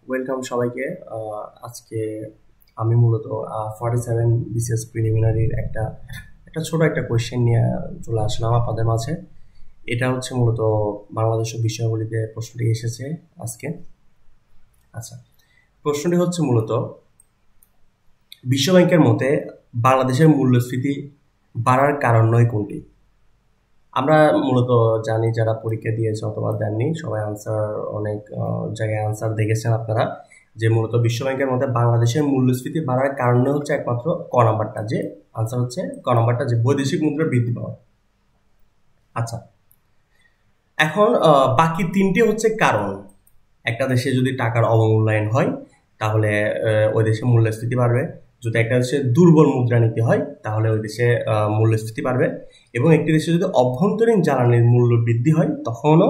Welcome সবাইকে। আজকে আমি মূলত 47 বিসিএস প্রিলিমিনারির একটা একটা ছোট একটা কোয়েশ্চেন নিয়ে চলে আসলাম আপনাদের মাঝে। এটা হচ্ছে মূলত বাংলাদেশের বিষয়াবলীতে প্রশ্নটি এসেছে আজকে। আচ্ছা, প্রশ্নটি হচ্ছে মূলত বিশ্বব্যাংকের মতে বাংলাদেশের মূল্যস্ফীতি বাড়ার কারণ নয় কোনটি? আমরা মূলত জানি যারা পরীক্ষা দিয়েছে অথবা দেননি সবাই অনেক জায়গায় আনসার দেখেছেন আপনারা, যে মূলত বিশ্বব্যাংকের মধ্যে বাংলাদেশের মূল্যস্ফীতি বাড়ার কারণ হচ্ছে একমাত্র ক নাম্বারটা, যে আনসার হচ্ছে ক নাম্বারটা, যে বৈদেশিক মুদ্রা বৃদ্ধি পাওয়া। আচ্ছা, এখন বাকি তিনটি হচ্ছে কারণ। একটা দেশে যদি টাকার অবমূল্যায়ন হয় তাহলে ওই দেশে মূল্যস্ফীতি বাড়বে। যদি একটা দেশে দুর্বল মুদ্রানীতি হয় তাহলে ওই দেশে মূল্যস্ফীতি বাড়বে, এবং একটি দেশে যদি অভ্যন্তরীণ জ্বালানির মূল্য বৃদ্ধি হয় তখনও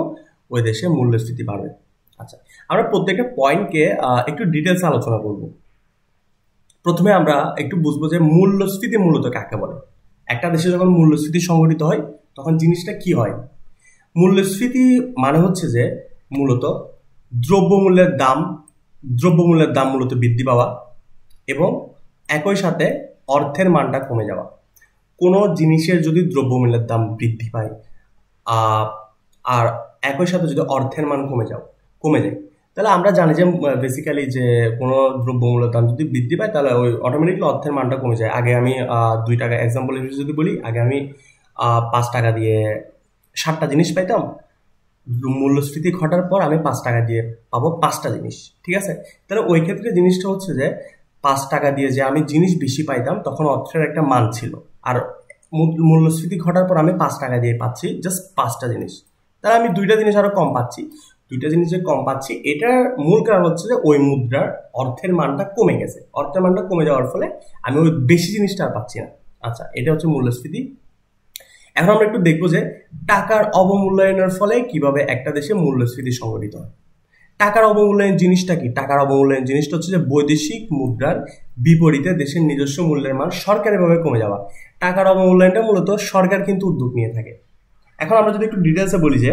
ওই দেশে মূল্যস্ফীতি বাড়বে। আচ্ছা, আমরা প্রত্যেকটা পয়েন্টকে একটু ডিটেলস আলোচনা করব। প্রথমে আমরা একটু বুঝবো যে মূল্যস্ফীতি মূলত কাকে বলে। একটা দেশে যখন মূল্যস্ফীতি সংঘটিত হয় তখন জিনিসটা কি হয়? মূল্যস্ফীতি মানে হচ্ছে যে মূলত দ্রব্যমূল্যের দাম মূলত বৃদ্ধি পাওয়া এবং একই সাথে অর্থের মানটা কমে যাওয়া। কোনো জিনিসের যদি দ্রব্যমূল্যের দাম বৃদ্ধি পায় আর একই সাথে যদি অর্থের মান কমে যায় তাহলে আমরা জানি যে বেসিক্যালি যে কোনো দ্রব্যমূল্যের দাম যদি বৃদ্ধি পায় তাহলে ওই অটোমেটিকলি অর্থের মানটা কমে যায়। আগে আমি 2 টাকা এক্সাম্পল হিসেবে যদি বলি, আগে আমি 5 টাকা দিয়ে 7টা জিনিস পাইতাম। মূল্যস্ফীতি ঘটার পর আমি 5 টাকা দিয়ে পাবো 5টা জিনিস, ঠিক আছে? তাহলে ওই ক্ষেত্রে জিনিসটা হচ্ছে যে 5 টাকা দিয়ে যে আমি জিনিস বেশি পাইতাম তখন অর্থের একটা মান ছিল, আর মূল্যস্ফীতি ঘটার পর আমি 5 টাকা দিয়ে পাচ্ছি জাস্ট 5টা জিনিস। তাহলে আমি 2টা জিনিস আরো কম পাচ্ছি। 2টা জিনিস যে কম পাচ্ছি এটার মূল কারণ হচ্ছে যে ওই মুদ্রার অর্থের মানটা কমে গেছে। অর্থের মানটা কমে যাওয়ার ফলে আমি ওই বেশি জিনিসটা আর পাচ্ছি না। আচ্ছা, এটা হচ্ছে মূল্যস্ফীতি। এখন আমরা একটু দেখবো যে টাকার অবমূল্যায়নের ফলে কিভাবে একটা দেশে মূল্যস্ফীতি সংঘটিত হয়। টাকার অবমূল্যায়ন জিনিসটা কি? টাকার অবমূল্যায়ন জিনিসটা হচ্ছে যে বৈদেশিক মুদ্রার বিপরীতে দেশের নিজস্ব মূল্যের মান সরকারিভাবে কমে যাওয়া। টাকার অবমূল্যায়নটা মূলত সরকার কিন্তু উদ্যোগ নিয়ে থাকে। এখন আমরা যদি একটু ডিটেলসে বলি যে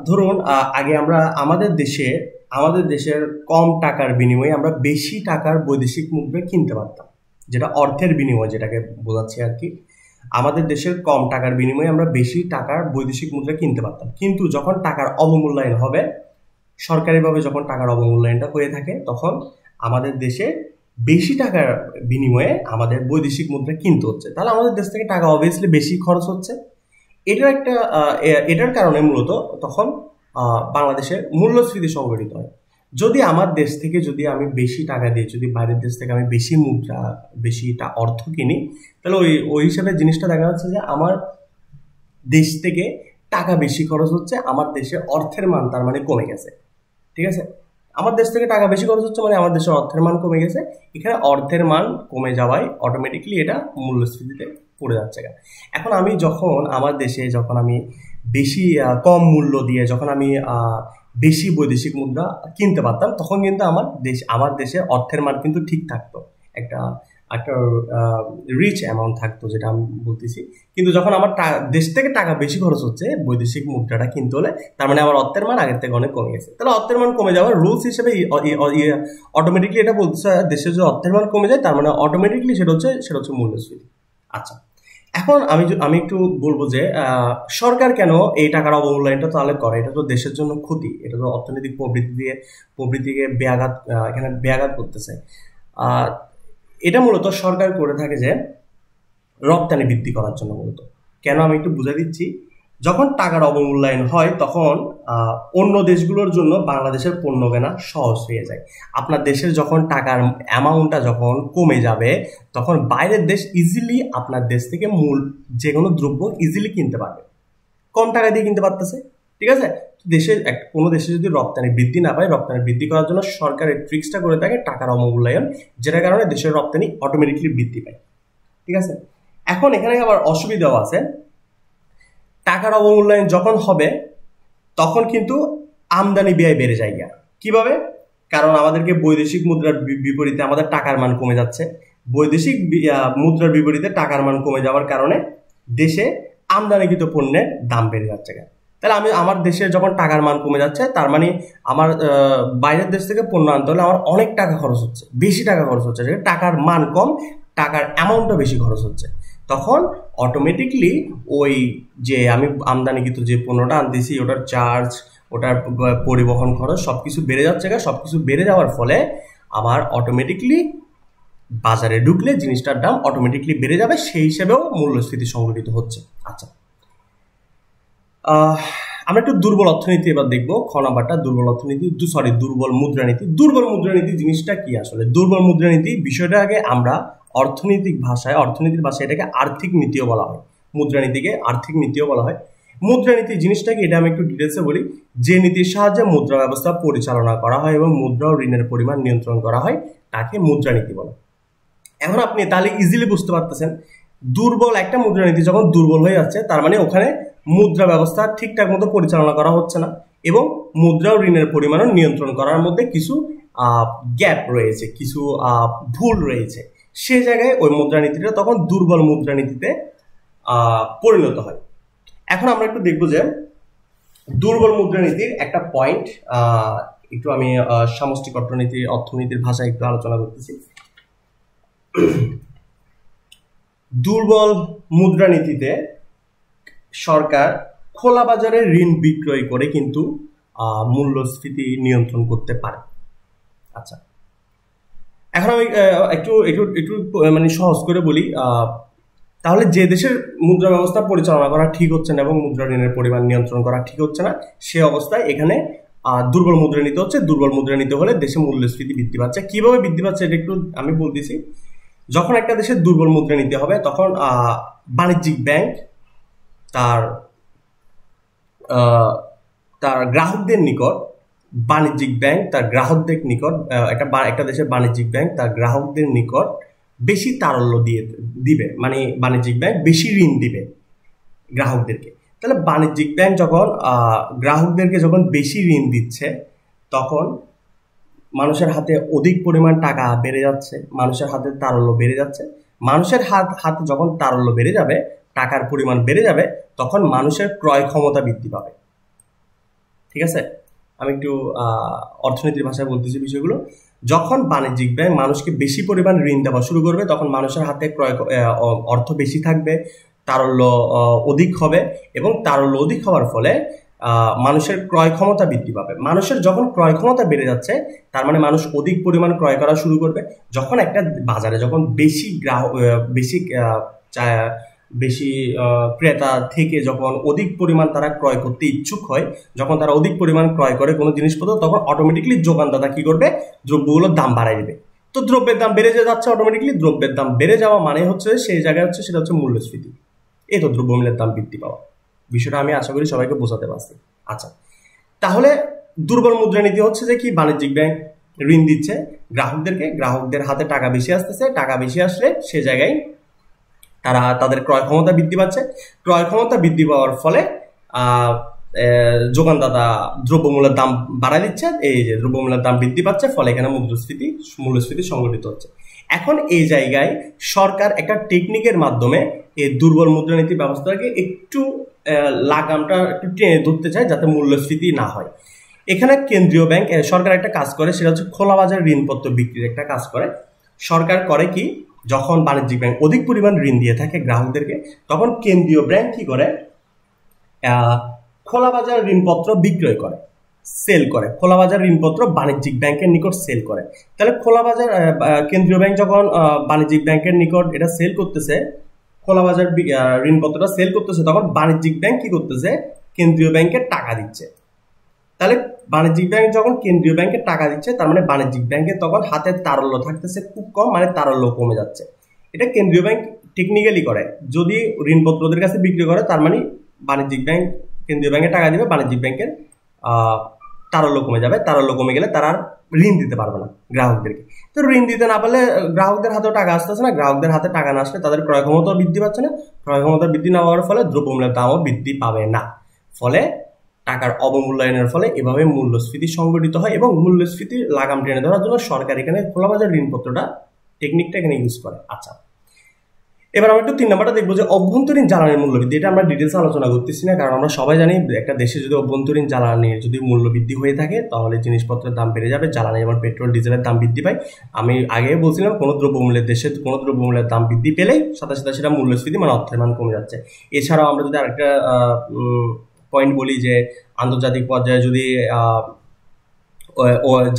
ধরুন আগে আমরা আমাদের দেশের কম টাকার বিনিময়ে আমরা বেশি টাকার বৈদেশিক মুদ্রা কিনতে পারতাম, যেটা অর্থের বিনিময় যেটাকে বোঝাচ্ছি আর কি। আমাদের দেশের কম টাকার বিনিময়ে আমরা বেশি টাকার বৈদেশিক মুদ্রা কিনতে পারতাম, কিন্তু যখন টাকার অবমূল্যায়ন হবে, সরকারিভাবে যখন টাকার অবমূল্যায়নটা হয়ে থাকে তখন আমাদের দেশে বেশি টাকার বিনিময়ে আমাদের বৈদেশিক মুদ্রা কিনতে হচ্ছে। তাহলে আমাদের দেশ থেকে টাকা অবভিয়াসলি বেশি খরচ হচ্ছে। এটার কারণে মূলত তখন বাংলাদেশের মূল্যস্ফীতি সংঘটিত হয়। যদি আমার দেশ থেকে যদি আমি বেশি টাকা দিই, যদি বাইরের দেশ থেকে আমি বেশিটা অর্থ কিনি, তাহলে ওই হিসাবে জিনিসটা দেখা যাচ্ছে যে আমার দেশ থেকে টাকা বেশি খরচ হচ্ছে, আমার দেশে অর্থের মান তার মানে কমে গেছে, ঠিক আছে? আমার দেশ থেকে টাকা বেশি খরচ হচ্ছে মানে আমার দেশের অর্থের মান কমে গেছে। এখানে অর্থের মান কমে যাওয়ায় অটোমেটিকলি এটা মূল্যস্ফীতিতে পড়ে যাচ্ছে। এখন আমি যখন আমার দেশে যখন আমি বেশি কম মূল্য দিয়ে যখন আমি বেশি বৈদেশিক মুদ্রা কিনতে পারতাম তখন কিন্তু আমার দেশে অর্থের মান কিন্তু ঠিক থাকতো, একটা একটা রিচ অ্যামাউন্ট থাকতো, যেটা আমি বলতেছি। কিন্তু যখন আমার দেশ থেকে টাকা বেশি খরচ হচ্ছে বৈদেশিক মুদ্রাটা কিনতে হলে, তার মানে আমার অর্থের মান আগের থেকে অনেক কমে গেছে। তাহলে অর্থের মান কমে যাওয়ার রুলস হিসেবে অটোমেটিকলি এটা বলতেছে, দেশের যদি অর্থের মান কমে যায় তার মানে অটোমেটিকলি সেটা হচ্ছে মূল্যস্ফীতি। আচ্ছা, এখন আমি একটু বলবো যে সরকার কেন এই টাকার অবমূল্যায়নটা তাহলে করে? এটা তো দেশের জন্য ক্ষতি, এটা তো অর্থনৈতিক প্রবৃদ্ধিকে এখানে ব্যাঘাত করতেছে। এটা মূলত সরকার করে থাকে যে রপ্তানি বৃদ্ধি করার জন্য। মূলত কেন আমি একটু বুঝাই দিচ্ছি। যখন টাকার অবমূল্যায়ন হয় তখন অন্য দেশগুলোর জন্য বাংলাদেশের পণ্য কেনা সহজ হয়ে যায়। আপনার দেশের যখন টাকার অ্যামাউন্টটা যখন কমে যাবে তখন বাইরের দেশ ইজিলি আপনার দেশ থেকে যে কোনো দ্রব্য ইজিলি কিনতে পারবে, কম টাকা দিয়ে কিনতে পারতেছে, ঠিক আছে? কোনো দেশে যদি রপ্তানি বৃদ্ধি না পায়, রপ্তানি বৃদ্ধি করার জন্য সরকারের ট্রিক্সটা করে থাকে টাকার অবমূল্যায়ন, যেটার কারণে দেশের রপ্তানি অটোমেটিকলি বৃদ্ধি পায়, ঠিক আছে? এখন এখানে আবার অসুবিধাও আছে। টাকার অবমূল্যায়ন যখন হবে তখন কিন্তু আমদানি ব্যয় বেড়ে যায়। কিভাবে? কারণ আমাদেরকে বৈদেশিক মুদ্রার বিপরীতে আমাদের টাকার মান কমে যাচ্ছে। বৈদেশিক মুদ্রার বিপরীতে টাকার মান কমে যাওয়ার কারণে দেশে আমদানিকৃত পণ্যের দাম বেড়ে যাচ্ছে। তাহলে আমি আমার দেশের যখন টাকার মান কমে যাচ্ছে, তার মানে আমার বাইরের দেশ থেকে পণ্য আনতে হলে আমার অনেক টাকা খরচ হচ্ছে, বেশি টাকা খরচ হচ্ছে, টাকার মান কম, টাকার অ্যামাউন্টটা বেশি খরচ হচ্ছে। তখন অটোমেটিকলি ওই যে আমি আমদানিকৃত যে পণ্যটা আনতেছি ওটার চার্জ, ওটার পরিবহন খরচ সবকিছু বেড়ে যাচ্ছে, সবকিছু বেড়ে যাওয়ার ফলে আমার অটোমেটিকলি বাজারে ঢুকলে জিনিসটার দাম অটোমেটিকলি বেড়ে যাবে, সেই হিসেবেও মূল্যস্ফীতি সংঘটিত হচ্ছে। আচ্ছা, আমরা একটু দুর্বল অর্থনীতি এবার দেখবো। খ নাম্বারটা দুর্বল অর্থনীতি, দুর্বল মুদ্রানীতি। দুর্বল মুদ্রানীতি জিনিসটা কি আসলে? দুর্বল মুদ্রানীতি বিষয়টা আগে আমরা অর্থনীতির ভাষায় এটাকে আর্থিক নীতিও বলা হয়, মুদ্রানীতিকে আর্থিক নীতিও বলা হয়। মুদ্রানীতি জিনিসটা কি, এটা আমি একটু ডিটেলসে বলি। যে নীতির সাহায্যে মুদ্রা ব্যবস্থা পরিচালনা করা হয় এবং মুদ্রা ও ঋণের পরিমাণ নিয়ন্ত্রণ করা হয় তাকে মুদ্রানীতি বলে। এখন আপনি তাহলে ইজিলি বুঝতে পারতেছেন, দুর্বল একটা মুদ্রানীতি যখন দুর্বল হয়ে যাচ্ছে, তার মানে ওখানে মুদ্রা ব্যবস্থা ঠিকঠাক মতো পরিচালনা করা হচ্ছে না এবং মুদ্রা ও ঋণের পরিমাণও নিয়ন্ত্রণ করার মধ্যে কিছু গ্যাপ রয়েছে, কিছু ভুল রয়েছে। সে জায়গায় ওই মুদ্রানীতিটা তখন দুর্বল মুদ্রানীতিতে পরিণত হয়। এখন আমরা একটু দেখবো যে দুর্বল মুদ্রানীতির একটা পয়েন্ট, একটু আমি সমষ্টিক অর্থনীতির ভাষায় একটু আলোচনা করতেছি। দুর্বল মুদ্রানীতিতে সরকার খোলা বাজারে ঋণ বিক্রয় করে কিন্তু মূল্যস্ফীতি নিয়ন্ত্রণ করতে পারে। আচ্ছা, এখন আমি একটু একটু একটু মানে সহজ করে বলি। তাহলে যে দেশের মুদ্রা ব্যবস্থা পরিচালনা করা ঠিক হচ্ছে না এবং মুদ্রা ঋণের পরিমাণ নিয়ন্ত্রণ করা ঠিক হচ্ছে না, সে অবস্থায় এখানে দুর্বল মুদ্রানীতি হচ্ছে। দুর্বল মুদ্রানীতি হলে দেশে মূল্যস্ফীতি বৃদ্ধি পাচ্ছে। কিভাবে বৃদ্ধি পাচ্ছে এটা একটু আমি বলতেছি। যখন একটা দেশের দুর্বল মুদ্রানীতি হবে, তখন বাণিজ্যিক ব্যাংক তার গ্রাহকদের নিকট, একটা দেশের বাণিজ্যিক ব্যাংক তার গ্রাহকদের নিকট বেশি তারল্য দিবে, মানে বাণিজ্যিক ব্যাংক বেশি ঋণ দিবে গ্রাহকদেরকে। তাহলে বাণিজ্যিক ব্যাংক যখন গ্রাহকদেরকে যখন বেশি ঋণ দিচ্ছে, তখন মানুষের হাতে অধিক পরিমাণ টাকা বেড়ে যাচ্ছে, মানুষের হাতে তারল্য বেড়ে যাচ্ছে। মানুষের হাতে যখন তারল্য বেড়ে যাবে, টাকার পরিমাণ বেড়ে যাবে, তখন মানুষের ক্রয় ক্ষমতা বৃদ্ধি পাবে। ঠিক আছে, আমি একটু অর্থনীতির ভাষায় বলতেছি বিষয়গুলো। যখন বাণিজ্যিক ব্যাংক মানুষকে বেশি পরিমাণ ঋণ দেওয়া শুরু করবে, তখন মানুষের হাতে অর্থ বেশি থাকবে, তারল্য অধিক হবে এবং তারল্য অধিক হওয়ার ফলে মানুষের ক্রয় ক্ষমতা বৃদ্ধি পাবে। মানুষের যখন ক্রয় ক্ষমতা বেড়ে যাচ্ছে, তার মানে মানুষ অধিক পরিমাণ ক্রয় করা শুরু করবে। যখন একটা বাজারে যখন বেশি ক্রেতা থেকে যখন অধিক পরিমাণ তারা ক্রয় করতে ইচ্ছুক হয়, যখন তারা অধিক পরিমাণ ক্রয় করে কোনো জিনিসপত্র, তখন অটোমেটিকলি যোগানদাতা কি করবে, দ্রব্যগুলোর দাম বাড়াই দেবে। তো দ্রব্যের দাম বেড়ে যাচ্ছে, অটোমেটিকলি দ্রব্যের দাম বেড়ে যাওয়া মানে হচ্ছে সেই জায়গায় হচ্ছে সেটা হচ্ছে মূল্যস্ফীতি। এই তো দ্রব্যমূল্যের দাম বৃদ্ধি পাওয়া। বিষয়টা আমি আশা করি সবাইকে বোঝাতে পারছি। আচ্ছা, তাহলে দুর্বল মুদ্রানীতি হচ্ছে যে কি, বাণিজ্যিক ব্যাংক ঋণ দিচ্ছে গ্রাহকদেরকে, গ্রাহকদের হাতে টাকা বেশি আসতেছে, টাকা বেশি আসলে সে জায়গায় তাদের ক্রয় ক্ষমতা বৃদ্ধি পাচ্ছে। ক্রয় ক্ষমতা বৃদ্ধি পাওয়ার ফলে যোগানদাতা দ্রব্যমূল্যের দাম বাড়ায় দিচ্ছে, এই যে দ্রব্যমূল্যের দাম বৃদ্ধি পাচ্ছে, ফলে এখানে মূল্যস্ফীতি সংঘটিত হচ্ছে। এখন এই জায়গায় সরকার একটা টেকনিকের মাধ্যমে এই দুর্বল মুদ্রানীতি ব্যবস্থাকে একটু লাগামটা একটু টেনে ধরতে চায়, যাতে মূল্যস্ফীতি না হয়। এখানে কেন্দ্রীয় ব্যাংক, সরকার একটা কাজ করে, সেটা হচ্ছে খোলা বাজার ঋণপত্র বিক্রির একটা কাজ করে। সরকার করে কি, যখন বাণিজ্যিক ব্যাংক অধিক পরিমাণ ঋণ দিয়ে থাকে গ্রাহকদেরকে, তখন কেন্দ্রীয় ব্যাংক কি করে, খোলা বাজার ঋণপত্র বিক্রয় করে, সেল করে। খোলা বাজার ঋণপত্র বাণিজ্যিক ব্যাংকের নিকট সেল করে। তাহলে খোলা বাজার কেন্দ্রীয় ব্যাংক যখন বাণিজ্যিক ব্যাংকের নিকট এটা সেল করতেছে, খোলা বাজার ঋণপত্রটা সেল করতেছে, তখন বাণিজ্যিক ব্যাংক কি করতেছে, কেন্দ্রীয় ব্যাংকে টাকা দিচ্ছে। তাহলে বাণিজ্যিক ব্যাংক যখন কেন্দ্রীয় ব্যাংকে টাকা দিচ্ছে, তার মানে বাণিজ্যিক ব্যাংকে তখন হাতে তারল্য থাকতেছে খুব কম, মানে তারল্য কমে যাচ্ছে। এটা কেন্দ্রীয় ব্যাংক টেকনিক্যালি করে। যদি ঋণপত্র ওদের কাছে বিক্রি করে, তার মানে বাণিজ্যিক ব্যাংক কেন্দ্রীয় ব্যাংকে টাকা দিবে, বাণিজ্যিক ব্যাংকের তারল্য কমে যাবে। তারল্য কমে গেলে তারা ঋণ দিতে পারবে না গ্রাহকদেরকে। তো ঋণ দিতে না পারলে গ্রাহকদের হাতেও টাকা আসতেছে না, গ্রাহকদের হাতে টাকা না আসলে তাদের ক্রয় ক্ষমতাও বৃদ্ধি পাচ্ছে না। ক্রয় ক্ষমতা বৃদ্ধি না হওয়ার ফলে দ্রব্যমূল্যের দামও বৃদ্ধি পাবে না। ফলে টাকার অবমূল্যায়নের ফলে এভাবে মূল্যস্ফীতি সংঘটিত হয় এবং মূল্যস্ফীতির লাগাম টেনে ধরার জন্য সরকার এখানে খোলা বাজার ঋণপত্রটা টেকনিকটা এখানে ইউজ করে। আচ্ছা, এবার আমরা একটু 3 নাম্বারটা দেখবো যে অভ্যন্তরীণ জ্বালানির মূল্যবৃদ্ধি। এটা আমরা ডিটেলস আলোচনা করতেছি না, কারণ আমরা সবাই জানি একটা দেশে যদি অভ্যন্তরীণ জ্বালানির যদি মূল্যবৃদ্ধি হয়ে থাকে তাহলে জিনিসপত্রের দাম বেড়ে যাবে, জ্বালানি যেমন পেট্রোল ডিজেলের দাম বৃদ্ধি পায়। আমি আগে বলছিলাম কোনো দ্রব্যমূল্যের দেশে কোনো দ্রব্যমূল্যের দাম বৃদ্ধি পেলেই সাথে সাথে সেটা মূল্যস্ফীতি মানে অর্থের মান কমে যাচ্ছে। এছাড়াও আমরা যদি আরেকটা পয়েন্ট বলি যে আন্তর্জাতিক পর্যায়ে যদি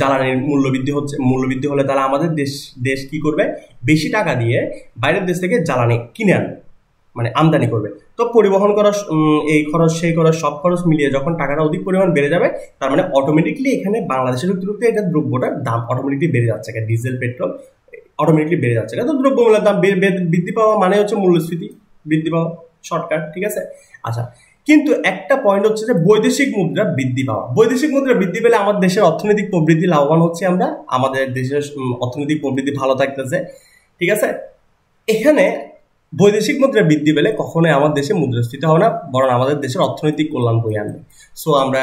জ্বালানির মূল্যবৃদ্ধি হলে তাহলে আমাদের দেশ কি করবে, বেশি টাকা দিয়ে বাইরের দেশ থেকে জ্বালানি কিনে আনবে, মানে আমদানি করবে। তো পরিবহন করা, এই খরচ সেই খরচ সব খরচ মিলিয়ে যখন টাকাটা অধিক পরিমাণ বেড়ে যাবে, তার মানে অটোমেটিকলি এখানে বাংলাদেশের অতিরিক্ত এটা দ্রব্যটার দাম অটোমেটিকলি বেড়ে যাচ্ছে, ডিজেল পেট্রোল অটোমেটিকলি বেড়ে যাচ্ছে। তো দ্রব্যমূল্যের দাম বৃদ্ধি পাওয়া মানে হচ্ছে মূল্যস্ফীতি বৃদ্ধি পাওয়া, শর্টকাট, ঠিক আছে। আচ্ছা, কিন্তু একটা পয়েন্ট হচ্ছে যে বৈদেশিক মুদ্রা বৃদ্ধি পাওয়া। বৈদেশিক মুদ্রা বৃদ্ধি পেলে আমাদের দেশের অর্থনৈতিক প্রবৃদ্ধি লাভবান হচ্ছে, আমরা আমাদের দেশের অর্থনৈতিক প্রবৃদ্ধি ভালো থাকতেছে, ঠিক আছে। এখানে বৈদেশিক মুদ্রা বৃদ্ধি পেলে কখনোই আমার দেশে মুদ্রাস্ফীতি হবে না, বরং আমাদের দেশের অর্থনৈতিক কল্যাণ বয়ে আনবে। সো আমরা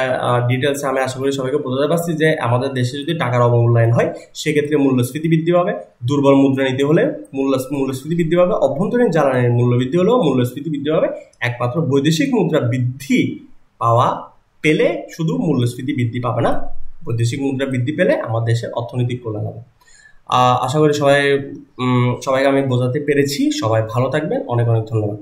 ডিটেলসে আমি আশা করি সবাইকে বোঝাতে পারছি যে আমাদের দেশে যদি টাকার অবমূল্যায়ন হয় সেক্ষেত্রে মূল্যস্ফীতি বৃদ্ধি পাবে, দুর্বল মুদ্রানীতি হলে মূল্যস্ফীতি বৃদ্ধি পাবে, অভ্যন্তরীণ জ্বালানির মূল্যবৃদ্ধি হলেও মূল্যস্ফীতি বৃদ্ধি পাবে। একমাত্র বৈদেশিক মুদ্রা বৃদ্ধি পেলে শুধু মূল্যস্ফীতি বৃদ্ধি পাবে না, বৈদেশিক মুদ্রা বৃদ্ধি পেলে আমাদের দেশের অর্থনৈতিক কল্যাণ হবে। আশা করি সবাইকে আমি বোঝাতে পেরেছি। সবাই ভালো থাকবেন, অনেক অনেক ধন্যবাদ।